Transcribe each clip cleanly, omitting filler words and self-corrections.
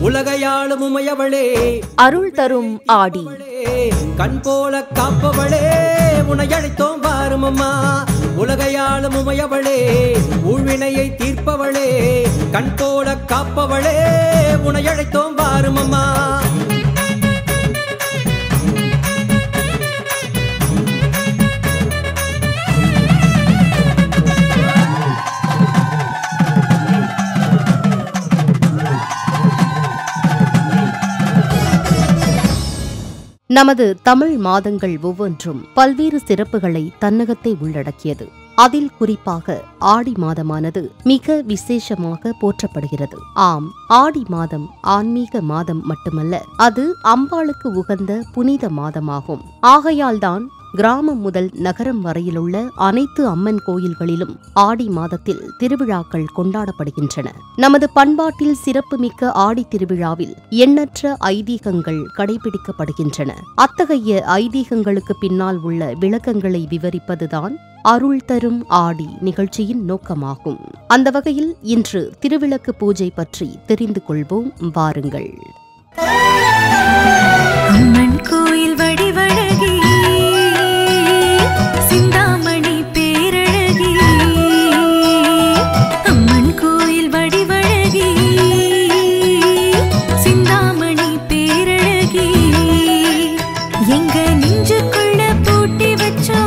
உலகையாளும் உமையவளே அருள் தரும் ஆடி கண் போல காப்பவளே உன்னை அழைத்தோம் வாரும் அம்மா. உலகையாளும் உமையவளே ஊழ்வினையை தீர்ப்பவளே கண் போல காப்பவளே உன்னை அழைத்தோம் வாரும் அம்மா. நமது தமிழ் மாதங்கள் ஒவ்வொன்றும் பல்வேறு சிறப்புகளை தன்னகத்தை உள்ளடக்கியது. அதில் குறிப்பாக ஆடி மாதமானது மிக விசேஷமாக போற்றப்படுகிறது. ஆம், ஆடி மாதம் ஆன்மீக மாதம் மட்டுமல்ல, அது அம்பாளுக்கு உகந்த புனித மாதமாகும். ஆகையால்தான் கிராமம் முதல் நகரம் வரையிலுள்ள அனைத்து அம்மன் கோயில்களிலும் ஆடி மாதத்தில் திருவிழாக்கள் கொண்டாடப்படுகின்றன. நமது பண்பாட்டில் சிறப்புமிக்க ஆடி திருவிழாவில் எண்ணற்ற ஐதீகங்கள் கடைபிடிக்கப்படுகின்றன. அத்தகைய ஐதீகங்களுக்கு பின்னால் உள்ள விளக்கங்களை விவரிப்பதுதான் அருள் தரும் ஆடி நிகழ்ச்சியின் நோக்கமாகும். அந்த வகையில் இன்று திருவிளக்கு பூஜை பற்றி தெரிந்து கொள்வோம். வாருங்கள். அம்மன் கோயில் வடிவழகி சிந்தாமணி பேரழகி, அம்மன் கோயில் வடிவழகி சிந்தாமணி பேரழகி, எங்க நெஞ்சுக்குள்ள பூட்டி வச்சோ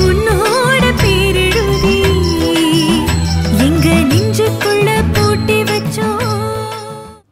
உன்னோட பேரெழுதி, எங்க நெஞ்சுக்குள்ள பூட்டி வச்சோ.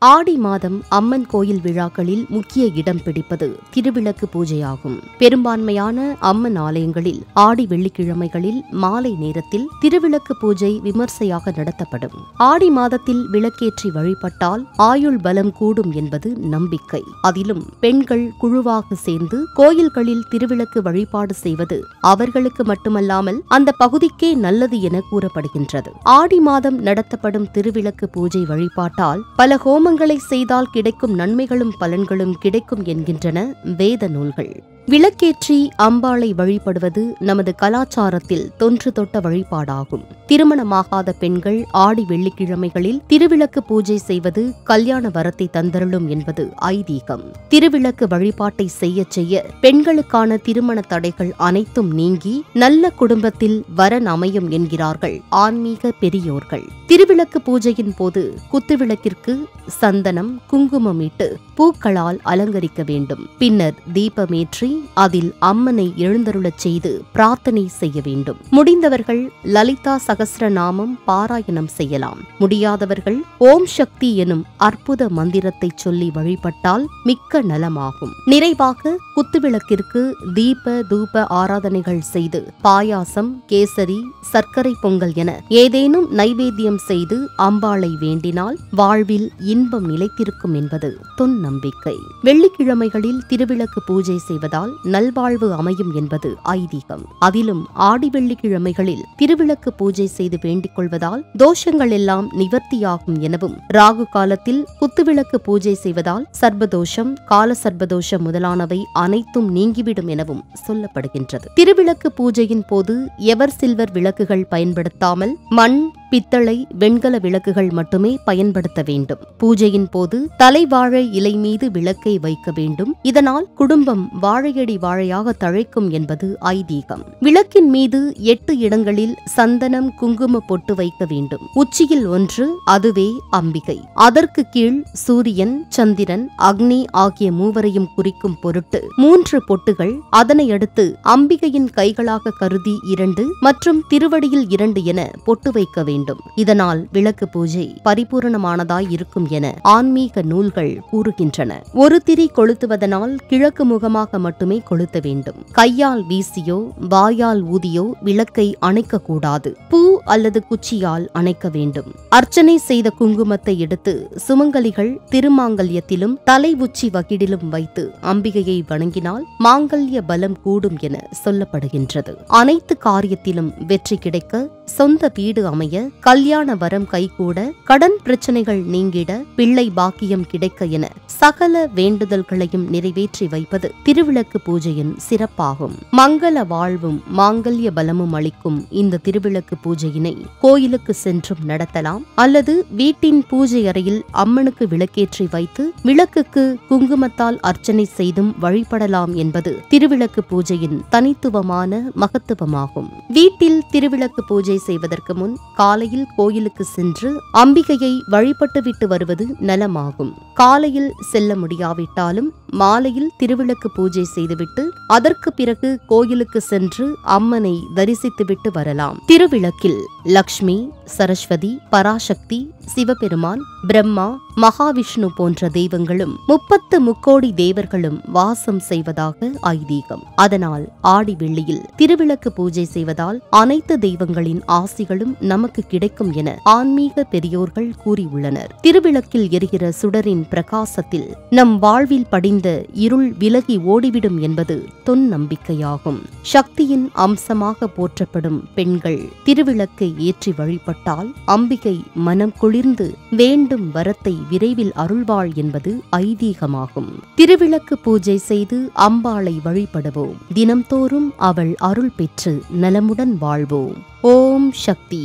ஆடி மாதம் அம்மன் கோயில் விழாக்களில் முக்கிய இடம் பிடிப்பது திருவிளக்கு பூஜையாகும். பெரும்பான்மையான அம்மன் ஆலயங்களில் ஆடி வெள்ளிக்கிழமைகளில் மாலை நேரத்தில் திருவிளக்கு பூஜை விமர்சையாக நடத்தப்படும். ஆடி மாதத்தில் விளக்கேற்றி வழிபட்டால் ஆயுள் பலம் கூடும் என்பது நம்பிக்கை. அதிலும் பெண்கள் குழுவாக சேர்ந்து கோயில்களில் திருவிளக்கு வழிபாடு செய்வது அவர்களுக்கு மட்டுமல்லாமல் அந்த பகுதிக்கே நல்லது என கூறப்படுகின்றது. ஆடி மாதம் நடத்தப்படும் திருவிளக்கு பூஜை வழிபாட்டால் பல ஹோம செய்தால் கிடைக்கும் நன்மைகளும் பலன்களும் கிடைக்கும் என்கின்றன வேத நூல்கள். விளக்கேற்றி அம்பாளை வழிபடுவது நமது கலாச்சாரத்தில் தொன்று தொட்ட வழிபாடாகும். திருமணமாகாத பெண்கள் ஆடி வெள்ளிக்கிழமைகளில் திருவிளக்கு பூஜை செய்வது கல்யாண வரத்தை தந்தருளும் என்பது ஐதீகம். திருவிளக்கு வழிபாட்டை செய்ய செய்ய பெண்களுக்கான திருமண தடைகள் அனைத்தும் நீங்கி நல்ல குடும்பத்தில் வரன் அமையும் என்கிறார்கள் ஆன்மீக பெரியோர்கள். திருவிளக்கு பூஜையின் போது குத்துவிளக்கிற்கு சந்தனம் குங்குமம் இட்டு பூக்களால் அலங்கரிக்க வேண்டும். பின்னர் தீபமேற்றி அதில் அம்மனை எழுந்தருளச் செய்து பிரார்த்தனை செய்ய வேண்டும். முடிந்தவர்கள் லலிதா சகஸ்ரநாமம் பாராயணம் செய்யலாம். முடியாதவர்கள் ஓம் சக்தி எனும் அற்புத மந்திரத்தை சொல்லி வழிபட்டால் மிக்க நலமாகும். நிறைவாக குத்துவிளக்கிற்கு தீப தூப ஆராதனைகள் செய்து பாயாசம், கேசரி, சர்க்கரை பொங்கல் என ஏதேனும் நைவேத்தியம் செய்து அம்பாளை வேண்டினால் வாழ்வில் இன்பம் நிலைத்திருக்கும் என்பது தொன் நம்பிக்கை. வெள்ளிக்கிழமைகளில் திருவிளக்கு பூஜை செய்வதால் நல்வாழ்வு அமையும் என்பது ஐதீகம். அதிலும் ஆடி வெள்ளிக்கிழமைகளில் திருவிளக்கு பூஜை செய்து வேண்டிக் கொள்வதால் தோஷங்கள் எல்லாம் நிவர்த்தியாகும் எனவும், ராகு காலத்தில் குத்துவிளக்கு பூஜை செய்வதால் சர்பதோஷம், கால சர்பதோஷம் முதலானவை அனைத்தும் நீங்கிவிடும் எனவும் சொல்லப்படுகின்றது. திருவிளக்கு பூஜையின் போது எவர் சில்வர் விளக்குகள் பயன்படுத்தாமல் மண், பித்தளை, வெண்கல விளக்குகள் மட்டுமே பயன்படுத்த வேண்டும். பூஜையின் போது தலைவாழை இலை மீது விளக்கை வைக்க வேண்டும். இதனால் குடும்பம் வாழையடி வாழையாக தழைக்கும் என்பது ஐதீகம். விளக்கின் மீது 8 இடங்களில் சந்தனம் குங்கும பொட்டு வைக்க வேண்டும். உச்சியில் 1, அதுவே அம்பிகை. அதற்கு கீழ் சூரியன், சந்திரன், அக்னி ஆகிய மூவரையும் குறிக்கும் பொருட்டு 3 பொட்டுகள், அதனை அடுத்து அம்பிகையின் கைகளாக கருதி 2 மற்றும் திருவடியில் 2 என பொட்டு வைக்க வேண்டும். இதனால் விளக்கு பூஜை பரிபூரணமானதாய் இருக்கும் என ஆன்மீக நூல்கள் கூறுகின்றன. ஒரு திரி கொளுத்துவதனால் கிழக்கு முகமாக மட்டுமே கொளுத்த வேண்டும். கையால் வீசியோ வாயால் ஊதியோ விளக்கை அணைக்க கூடாது. பூ அல்லது குச்சியால் அணைக்க வேண்டும். அர்ச்சனை செய்த குங்குமத்தை எடுத்து சுமங்கலிகள் திருமாங்கல்யத்திலும் தலை உச்சி வகிடிலும் வைத்து அம்பிகையை வணங்கினால் மாங்கல்ய பலம் கூடும் என சொல்லப்படுகின்றது. அனைத்து காரியத்திலும் வெற்றி கிடைக்க சொந்த வீடு அமைய, கல்யாண வரம் கைகூட, கடன் பிரச்சனைகள் நீங்கிட, பிள்ளை பாக்கியம் கிடைக்க என சகல வேண்டுதல்களையும் நிறைவேற்றி வைப்பது திருவிளக்கு பூஜையின் சிறப்பாகும். மங்கள வாழ்வும் மாங்கல்ய பலமும் அளிக்கும் இந்த திருவிளக்கு பூஜையினை கோயிலுக்கு சென்றும் நடத்தலாம், அல்லது வீட்டின் பூஜை அறையில் அம்மனுக்கு விளக்கேற்றி வைத்து விளக்குக்கு குங்குமத்தால் அர்ச்சனை செய்தும் வழிபடலாம் என்பது திருவிளக்கு பூஜையின் தனித்துவமான மகத்துவமாகும். வீட்டில் திருவிளக்கு பூஜை செய்வதற்கு முன் காலையில் கோயிலுக்கு சென்று அம்பிகையை வழிபட்டுவிட்டு வருவது நலமாகும். காலையில் செல்ல முடியாவிட்டாலும் மாலையில் திருவிளக்கு பூஜை செய்துவிட்டு அதற்கு பிறகு கோயிலுக்கு சென்று அம்மனை தரிசித்துவிட்டு வரலாம். திருவிளக்கில் லக்ஷ்மி, சரஸ்வதி, பராசக்தி, சிவபெருமான், பிரம்மா, மகாவிஷ்ணு போன்ற தெய்வங்களும் 30 முக்கோடி தேவர்களும் வாசம் செய்வதாக ஐதீகம். அதனால் ஆடி வெள்ளியில் திருவிளக்கு பூஜை செய்வதால் அனைத்து தெய்வங்களின் ஆசிகளும் நமக்கு கிடைக்கும் என ஆன்மீக பெரியோர்கள் கூறியுள்ளனர். திருவிளக்கில் எரிகிற சுடரின் பிரகாசத்தில் நம் வாழ்வில் படிந்த இருள் விலகி ஓடிவிடும் என்பது தொன் நம்பிக்கையாகும். சக்தியின் அம்சமாக போற்றப்படும் பெண்கள் திருவிளக்கை ஏற்றி வழிபட்டால் அம்பிகை மனம் குளிர்ந்து வேண்டும் வரத்தை விரைவில் அருள்வாள் என்பது ஐதீகமாகும். திருவிளக்கு பூஜை செய்து அம்பாளை வழிபடுவோம். தினம்தோறும் அவள் அருள் பெற்று நலமுடன் வாழ்வோம். ஓம் சக்தி.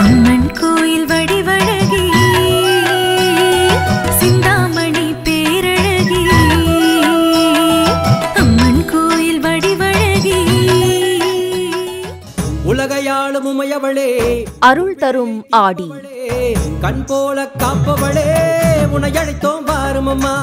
அம்மன் கோயில் வடிவழகி, சிந்தாமணி பேரழகி, அம்மன் கோயில் வடிவழகி, உலகையாளும் உமையவளே, அருள் தரும் ஆடி, கண் போல காப்பவளே, உன்னை அழைத்தோம் வாரும் அம்மா.